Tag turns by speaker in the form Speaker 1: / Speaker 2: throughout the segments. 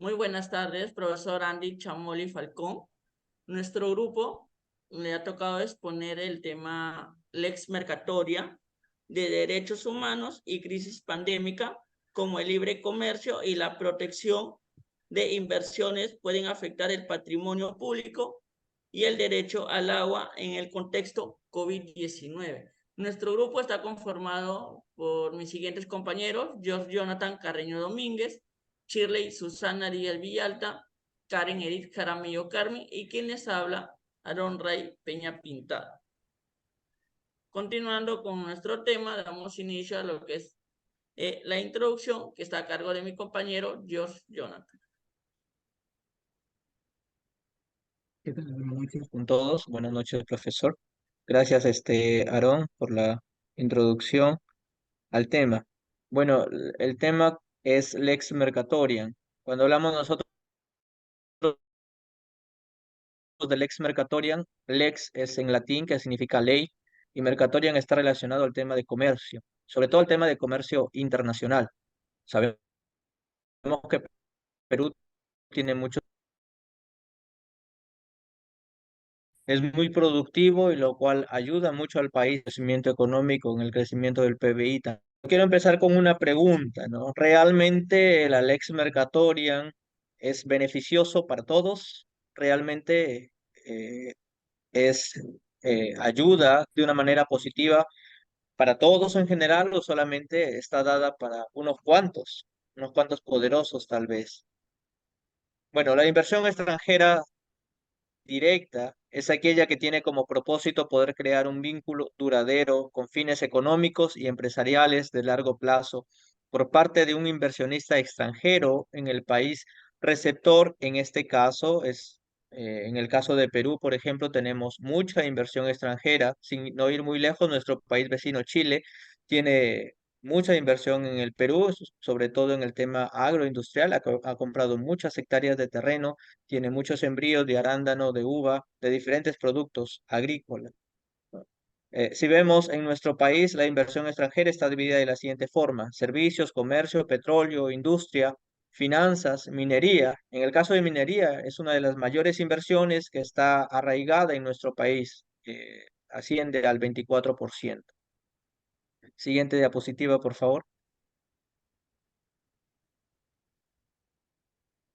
Speaker 1: Muy buenas tardes, profesor Andy Chamoli Falcón. Nuestro grupo le ha tocado exponer el tema Lex Mercatoria de derechos humanos y crisis pandémica, como el libre comercio y la protección de inversiones pueden afectar el patrimonio público y el derecho al agua en el contexto COVID-19. Nuestro grupo está conformado por mis siguientes compañeros: George Jonathan Carreño Domínguez, Shirley Susana Díaz Villalta, Karen Edith Jaramillo Carmi y quien les habla, Aaron Ray Peña Pintada. Continuando con nuestro tema, damos inicio a lo que es la introducción, que está a cargo de mi compañero George Jonathan.
Speaker 2: ¿Qué tal? Buenas noches con todos. Buenas noches, profesor. Gracias, Aarón, por la introducción al tema. Bueno, el tema es Lex Mercatorian. Cuando hablamos nosotros del Lex Mercatorian, Lex es en latín, que significa ley, y Mercatorian está relacionado al tema de comercio, sobre todo al tema de comercio internacional. Sabemos que Perú tiene mucho, es muy productivo y lo cual ayuda mucho al país, en el crecimiento económico, en el crecimiento del PBI. Quiero empezar con una pregunta, ¿no? ¿Realmente la Lex Mercatorian es beneficioso para todos? ¿Realmente es ayuda de una manera positiva para todos en general o solamente está dada para unos cuantos poderosos tal vez? Bueno, la inversión extranjera directa es aquella que tiene como propósito poder crear un vínculo duradero con fines económicos y empresariales de largo plazo por parte de un inversionista extranjero en el país receptor. En este caso en el caso de Perú, por ejemplo, tenemos mucha inversión extranjera. Sin no ir muy lejos, nuestro país vecino Chile tiene mucha inversión en el Perú, sobre todo en el tema agroindustrial. Ha comprado muchas hectáreas de terreno, tiene muchos sembríos de arándano, de uva, de diferentes productos agrícolas. Si vemos en nuestro país, la inversión extranjera está dividida de la siguiente forma: servicios, comercio, petróleo, industria, finanzas, minería. En el caso de minería, es una de las mayores inversiones que está arraigada en nuestro país, asciende al 24%. Siguiente diapositiva, por favor.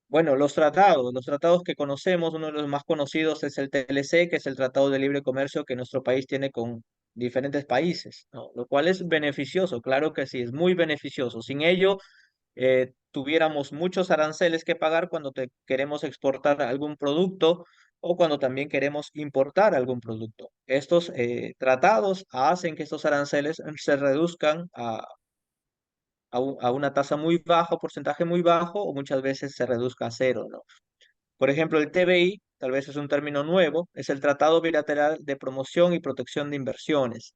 Speaker 2: Bueno, los tratados que conocemos, uno de los más conocidos es el TLC, que es el Tratado de Libre Comercio que nuestro país tiene con diferentes países, ¿no? Lo cual es beneficioso, claro que sí, es muy beneficioso. Sin ello, tuviéramos muchos aranceles que pagar cuando queremos exportar algún producto o cuando también queremos importar algún producto. Estos tratados hacen que estos aranceles se reduzcan a una tasa muy baja, porcentaje muy bajo, o muchas veces se reduzca a cero, ¿no? Por ejemplo, el TBI, tal vez es un término nuevo, es el Tratado Bilateral de Promoción y Protección de Inversiones.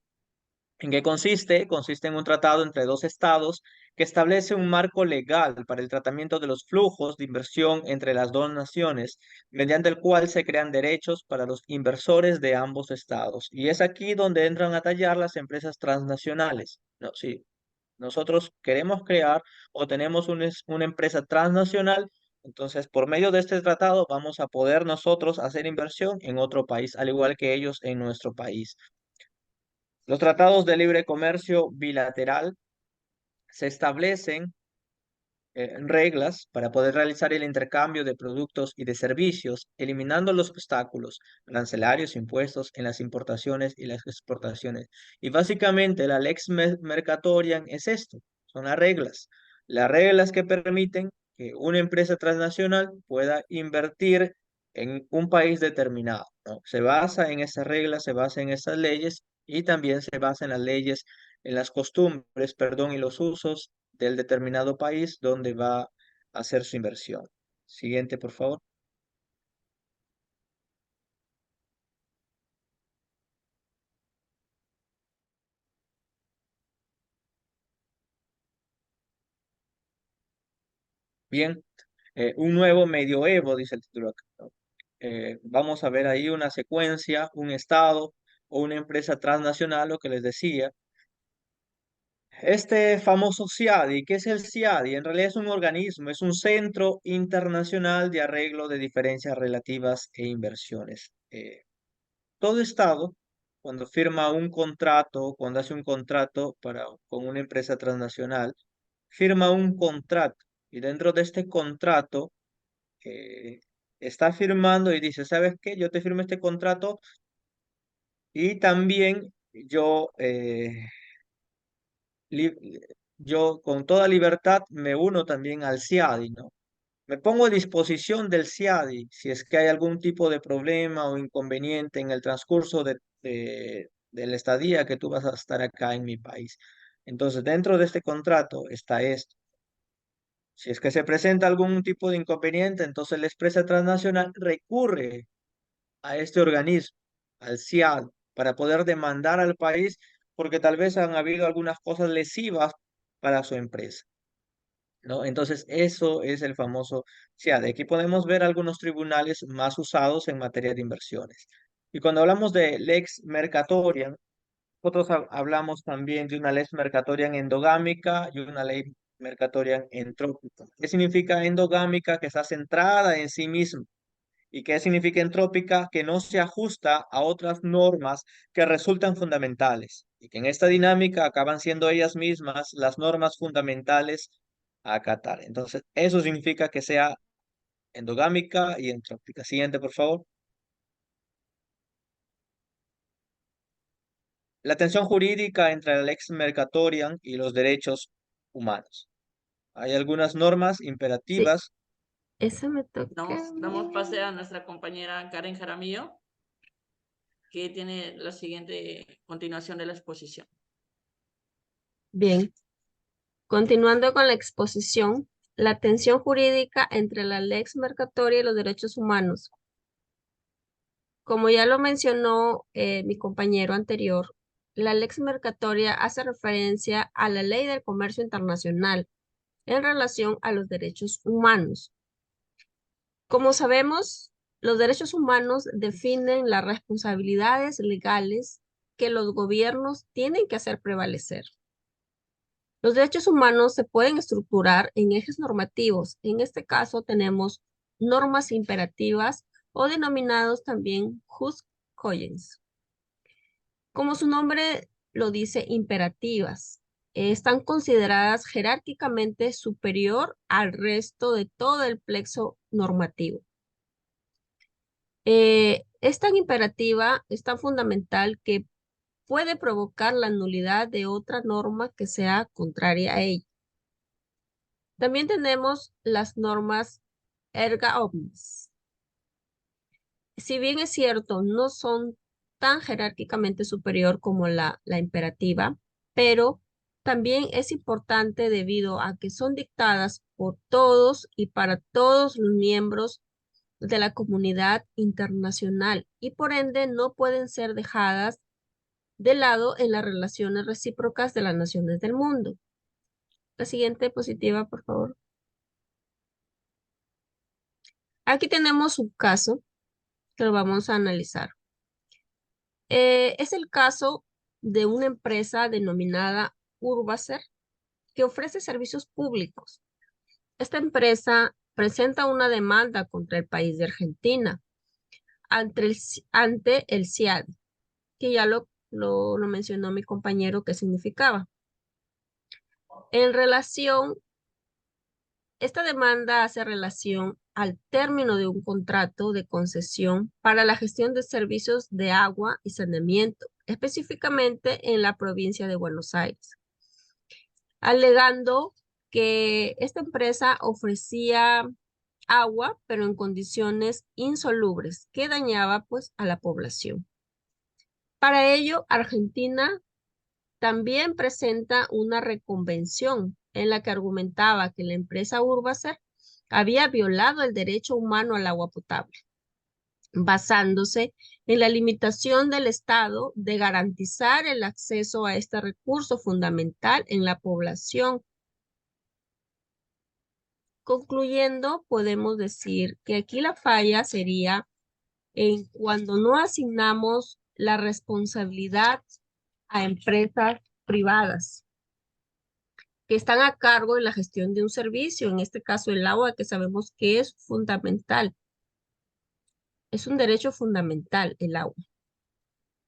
Speaker 2: ¿En qué consiste? Consiste en un tratado entre dos estados que establece un marco legal para el tratamiento de los flujos de inversión entre las dos naciones, mediante el cual se crean derechos para los inversores de ambos estados. Y es aquí donde entran a tallar las empresas transnacionales. No, sí, nosotros queremos crear o tenemos una empresa transnacional, entonces por medio de este tratado vamos a poder nosotros hacer inversión en otro país, al igual que ellos en nuestro país. Los tratados de libre comercio bilateral se establecen reglas para poder realizar el intercambio de productos y de servicios, eliminando los obstáculos arancelarios, impuestos en las importaciones y las exportaciones. Y básicamente la Lex Mercatorian es esto, son las reglas que permiten que una empresa transnacional pueda invertir en un país determinado, ¿no? Se basa en esas reglas, se basa en esas leyes y también se basa en las leyes, en las costumbres, perdón, y los usos del determinado país donde va a hacer su inversión. Siguiente, por favor. Bien, un nuevo medioevo, dice el título acá, ¿no? Vamos a ver ahí una secuencia, un estado o una empresa transnacional, lo que les decía, Este famoso CIADI, ¿qué es el CIADI? En realidad es un organismo, es un centro internacional de arreglo de diferencias relativas e inversiones. Todo Estado, cuando firma un contrato, cuando hace un contrato con una empresa transnacional, firma un contrato y dentro de este contrato está firmando y dice, ¿sabes qué? Yo te firmo este contrato y también li- yo con toda libertad me uno también al CIADI, ¿no? Me pongo a disposición del CIADI si es que hay algún tipo de problema o inconveniente en el transcurso de la estadía que tú vas a estar acá en mi país. Entonces, dentro de este contrato está esto. Si es que se presenta algún tipo de inconveniente, entonces la empresa transnacional recurre a este organismo, al CIAD, para poder demandar al país porque tal vez han habido algunas cosas lesivas para su empresa, ¿no? Entonces, eso es el famoso CIAD. Aquí podemos ver algunos tribunales más usados en materia de inversiones. Y cuando hablamos de lex mercatoriam, nosotros hablamos también de una lex mercatoriam endogámica y una ley mercatoriam entrópica. ¿Qué significa endogámica? Que está centrada en sí misma. ¿Y qué significa entrópica? Que no se ajusta a otras normas que resultan fundamentales y que en esta dinámica acaban siendo ellas mismas las normas fundamentales a acatar. Entonces, eso significa que sea endogámica y entrópica. Siguiente, por favor. La tensión jurídica entre la lex mercatoriam y los derechos humanos. Hay algunas normas
Speaker 3: Sí,
Speaker 2: imperativas.
Speaker 3: esa me toca.
Speaker 1: Damos pase a nuestra compañera Karen Jaramillo, que tiene la siguiente continuación de la exposición.
Speaker 3: Bien, continuando con la exposición, la tensión jurídica entre la lex mercatoria y los derechos humanos. Como ya lo mencionó mi compañero anterior, la lex mercatoria hace referencia a la ley del comercio internacional en relación a los derechos humanos. Como sabemos, los derechos humanos definen las responsabilidades legales que los gobiernos tienen que hacer prevalecer. Los derechos humanos se pueden estructurar en ejes normativos. En este caso tenemos normas imperativas o denominados también jus cogens. Como su nombre lo dice, imperativas. Están consideradas jerárquicamente superior al resto de todo el plexo normativo. Es tan imperativa, es tan fundamental que puede provocar la nulidad de otra norma que sea contraria a ella. También tenemos las normas erga omnes. Si bien es cierto, no son tan jerárquicamente superior como la imperativa, pero también es importante debido a que son dictadas por todos y para todos los miembros de la comunidad internacional y por ende no pueden ser dejadas de lado en las relaciones recíprocas de las naciones del mundo. La siguiente diapositiva, por favor. Aquí tenemos un caso que lo vamos a analizar. Es el caso de una empresa denominada Urbacer que ofrece servicios públicos. Esta empresa presenta una demanda contra el país de Argentina ante el CIADI, que ya lo mencionó mi compañero qué significaba. En relación, esta demanda hace relación al término de un contrato de concesión para la gestión de servicios de agua y saneamiento, específicamente en la provincia de Buenos Aires, alegando que esta empresa ofrecía agua, pero en condiciones insalubres que dañaba pues a la población. Para ello, Argentina también presenta una reconvención en la que argumentaba que la empresa Urbacer había violado el derecho humano al agua potable, basándose en la limitación del Estado de garantizar el acceso a este recurso fundamental en la población. Concluyendo, podemos decir que aquí la falla sería en cuando no asignamos la responsabilidad a empresas privadas. que están a cargo de la gestión de un servicio, en este caso el agua, que sabemos que es fundamental. Es un derecho fundamental el agua.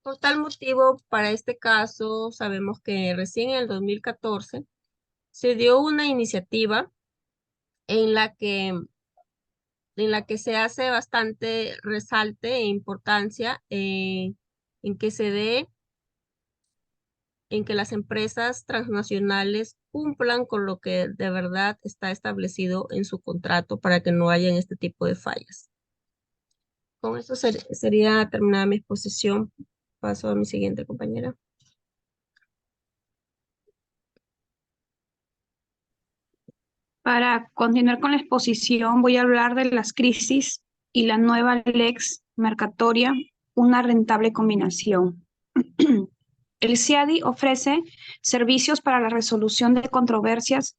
Speaker 3: Por tal motivo, para este caso, sabemos que recién en el 2014 se dio una iniciativa en la que, en la que se hace bastante resalte e importancia en que se dé, en que las empresas transnacionales cumplan con lo que de verdad está establecido en su contrato para que no haya este tipo de fallas. Con esto sería terminada mi exposición. Paso a mi siguiente compañera.
Speaker 4: Para continuar con la exposición, voy a hablar de las crisis y la nueva Lex Mercatoria, una rentable combinación. El CIADI ofrece servicios para la resolución de controversias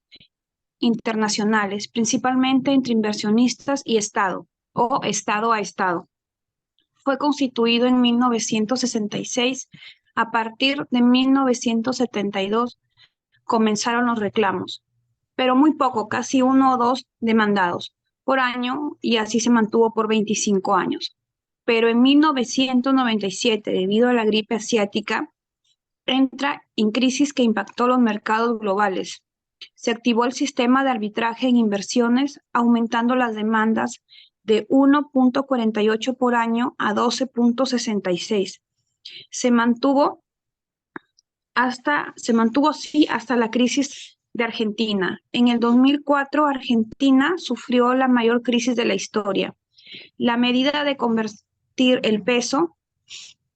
Speaker 4: internacionales, principalmente entre inversionistas y Estado, o Estado a Estado. Fue constituido en 1966. A partir de 1972 comenzaron los reclamos, pero muy poco, casi 1 o 2 demandados por año, y así se mantuvo por 25 años. Pero en 1997, debido a la gripe asiática, entra en crisis que impactó los mercados globales. Se activó el sistema de arbitraje en inversiones, aumentando las demandas de 1.48 por año a 12.66. Se mantuvo así hasta la crisis de Argentina. En el 2004, Argentina sufrió la mayor crisis de la historia. La medida de convertir el peso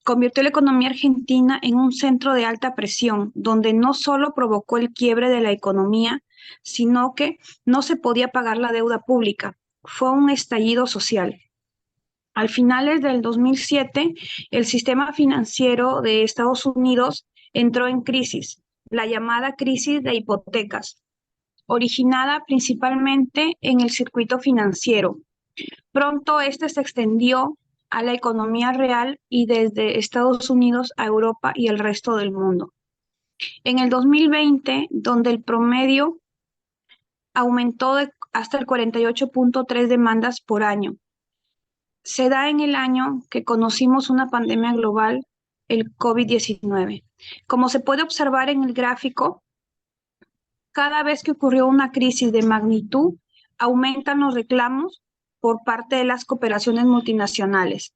Speaker 4: convirtió la economía argentina en un centro de alta presión, donde no solo provocó el quiebre de la economía, sino que no se podía pagar la deuda pública. Fue un estallido social. Al finales del 2007, el sistema financiero de Estados Unidos entró en crisis, la llamada crisis de hipotecas, originada principalmente en el circuito financiero. Pronto este se extendió a la economía real y desde Estados Unidos a Europa y el resto del mundo. En el 2020, donde el promedio aumentó hasta el 48.3 demandas por año. Se da en el año que conocimos una pandemia global, el COVID-19. Como se puede observar en el gráfico, cada vez que ocurrió una crisis de magnitud, aumentan los reclamos por parte de las cooperaciones multinacionales.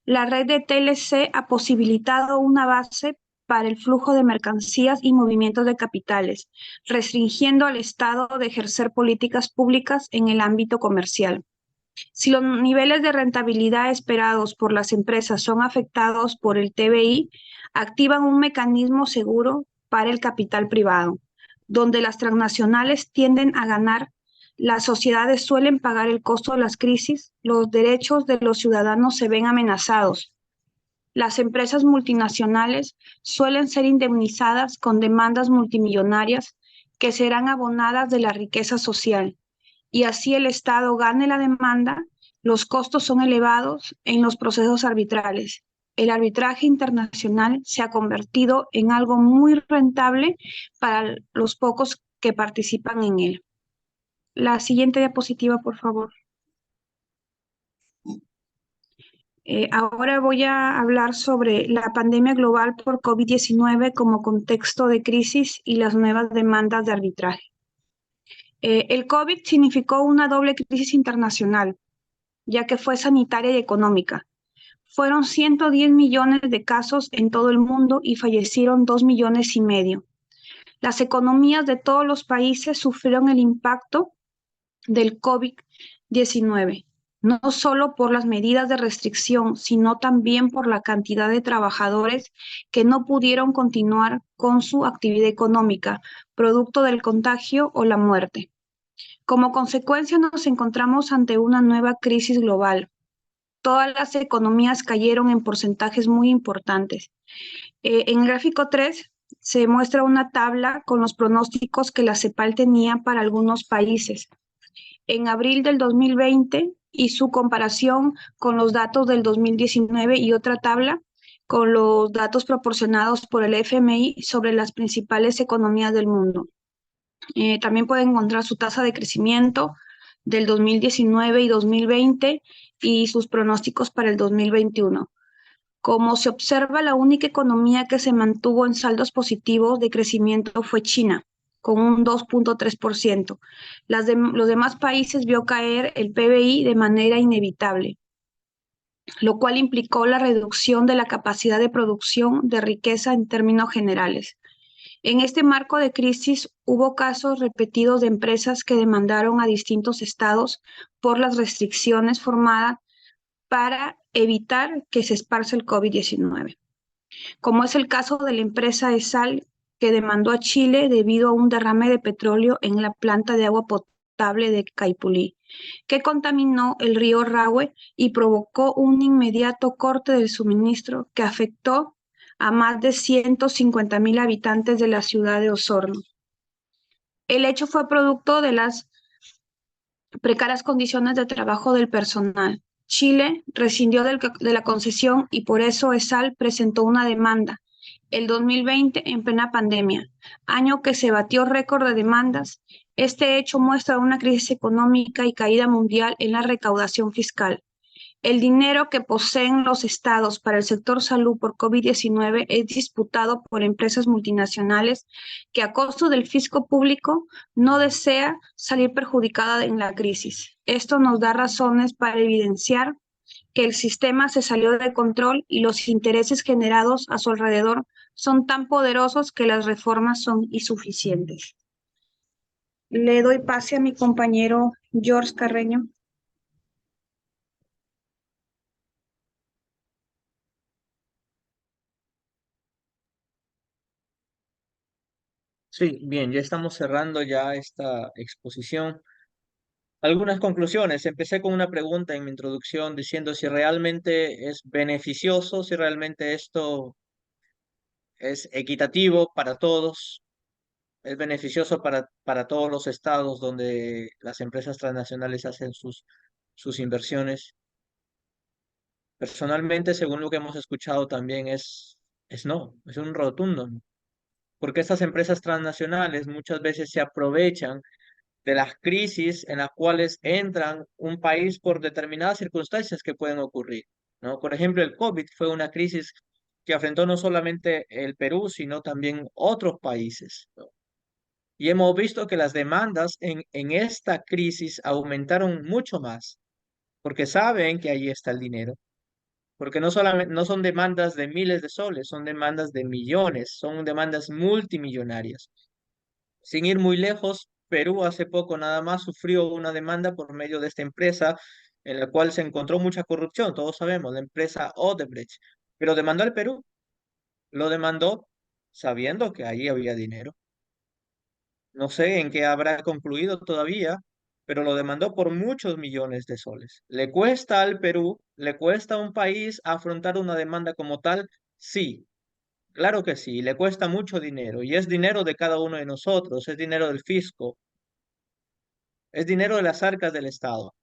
Speaker 4: La red de TLC ha posibilitado una base para el flujo de mercancías y movimientos de capitales, restringiendo al Estado de ejercer políticas públicas en el ámbito comercial. Si los niveles de rentabilidad esperados por las empresas son afectados por el TBI, activan un mecanismo seguro para el capital privado, donde las transnacionales tienden a ganar, las sociedades suelen pagar el costo de las crisis, los derechos de los ciudadanos se ven amenazados. Las empresas multinacionales suelen ser indemnizadas con demandas multimillonarias que serán abonadas de la riqueza social, y así el Estado gane la demanda. Los costos son elevados en los procesos arbitrales. El arbitraje internacional se ha convertido en algo muy rentable para los pocos que participan en él. La siguiente diapositiva, por favor. Ahora voy a hablar sobre la pandemia global por COVID-19 como contexto de crisis y las nuevas demandas de arbitraje. El COVID significó una doble crisis internacional, ya que fue sanitaria y económica. Fueron 110 millones de casos en todo el mundo y fallecieron 2,5 millones. Las economías de todos los países sufrieron el impacto del COVID-19, no solo por las medidas de restricción, sino también por la cantidad de trabajadores que no pudieron continuar con su actividad económica, producto del contagio o la muerte. Como consecuencia, nos encontramos ante una nueva crisis global. Todas las economías cayeron en porcentajes muy importantes. En el gráfico 3 se muestra una tabla con los pronósticos que la CEPAL tenía para algunos países. En abril del 2020 y su comparación con los datos del 2019 y otra tabla con los datos proporcionados por el FMI sobre las principales economías del mundo. También pueden encontrar su tasa de crecimiento del 2019 y 2020 y sus pronósticos para el 2021. Como se observa, la única economía que se mantuvo en saldos positivos de crecimiento fue China, con un 2.3%. Los demás países vio caer el PBI de manera inevitable, lo cual implicó la reducción de la capacidad de producción de riqueza en términos generales. En este marco de crisis hubo casos repetidos de empresas que demandaron a distintos estados por las restricciones formadas para evitar que se esparza el COVID-19, como es el caso de la empresa ESAL que demandó a Chile debido a un derrame de petróleo en la planta de agua potable de Caipulí, que contaminó el río Rahue y provocó un inmediato corte del suministro que afectó a más de 150.000 habitantes de la ciudad de Osorno. El hecho fue producto de las precarias condiciones de trabajo del personal. Chile rescindió de la concesión y por eso ESAL presentó una demanda el 2020 en plena pandemia, año que se batió récord de demandas. Este hecho muestra una crisis económica y caída mundial en la recaudación fiscal. El dinero que poseen los estados para el sector salud por COVID-19 es disputado por empresas multinacionales que a costo del fisco público no desea salir perjudicada en la crisis. Esto nos da razones para evidenciar que el sistema se salió de control y los intereses generados a su alrededor son tan poderosos que las reformas son insuficientes. Le doy pase a mi compañero George Carreño.
Speaker 2: Sí, bien, ya estamos cerrando ya esta exposición. Algunas conclusiones. Empecé con una pregunta en mi introducción diciendo si realmente es beneficioso, si realmente esto es equitativo para todos, es beneficioso para todos los estados donde las empresas transnacionales hacen sus inversiones. Personalmente, según lo que hemos escuchado también es no, es un rotundo no. Porque estas empresas transnacionales muchas veces se aprovechan de las crisis en las cuales entran un país por determinadas circunstancias que pueden ocurrir, ¿no? Por ejemplo, el COVID fue una crisis que afrontó no solamente el Perú, sino también otros países, ¿no? Y hemos visto que las demandas en esta crisis aumentaron mucho más, porque saben que ahí está el dinero, porque no solamente no son demandas de miles de soles, son demandas de millones, son demandas multimillonarias. Sin ir muy lejos, Perú hace poco nada más sufrió una demanda por medio de esta empresa en la cual se encontró mucha corrupción, todos sabemos, la empresa Odebrecht, pero demandó al Perú, lo demandó sabiendo que ahí había dinero. No sé en qué habrá concluido todavía, pero lo demandó por muchos millones de soles. ¿Le cuesta al Perú, le cuesta a un país afrontar una demanda como tal? Sí, claro que sí, le cuesta mucho dinero y es dinero de cada uno de nosotros, es dinero del fisco, es dinero de las arcas del Estado.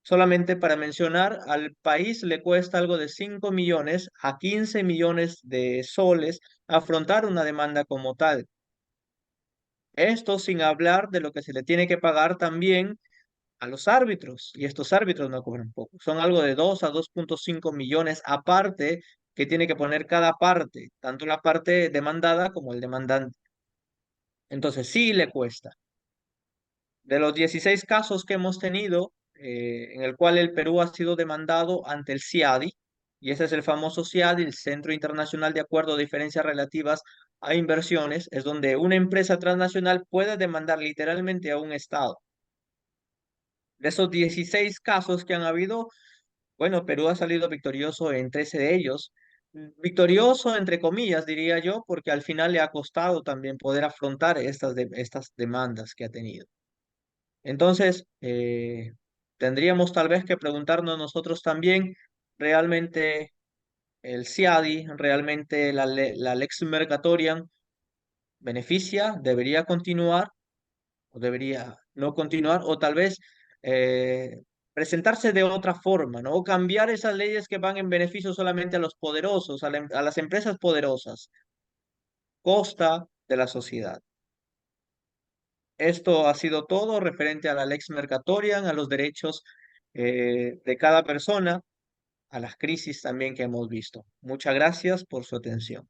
Speaker 2: Solamente para mencionar, al país le cuesta algo de 5 millones a 15 millones de soles afrontar una demanda como tal. Esto sin hablar de lo que se le tiene que pagar también a los árbitros, y estos árbitros no cobran poco. Son algo de 2 a 2.5 millones aparte que tiene que poner cada parte, tanto la parte demandada como el demandante. Entonces sí le cuesta. De los 16 casos que hemos tenido, en el cual el Perú ha sido demandado ante el CIADI, y ese es el famoso CIADI, el Centro Internacional de Acuerdo de Diferencias Relativas a Inversiones, es donde una empresa transnacional puede demandar literalmente a un Estado. De esos 16 casos que han habido, bueno, Perú ha salido victorioso en 13 de ellos. Victorioso, entre comillas, diría yo, porque al final le ha costado también poder afrontar estas demandas que ha tenido. Entonces, tendríamos tal vez que preguntarnos nosotros también, ¿realmente el CIADI, realmente la Lex Mercatoriam beneficia, debería continuar o debería no continuar? O tal vez eh, presentarse de otra forma, ¿no? O cambiar esas leyes que van en beneficio solamente a los poderosos, a las empresas poderosas, costa de la sociedad. Esto ha sido todo referente a la Lex Mercatorian, a los derechos de cada persona, a las crisis también que hemos visto. Muchas gracias por su atención.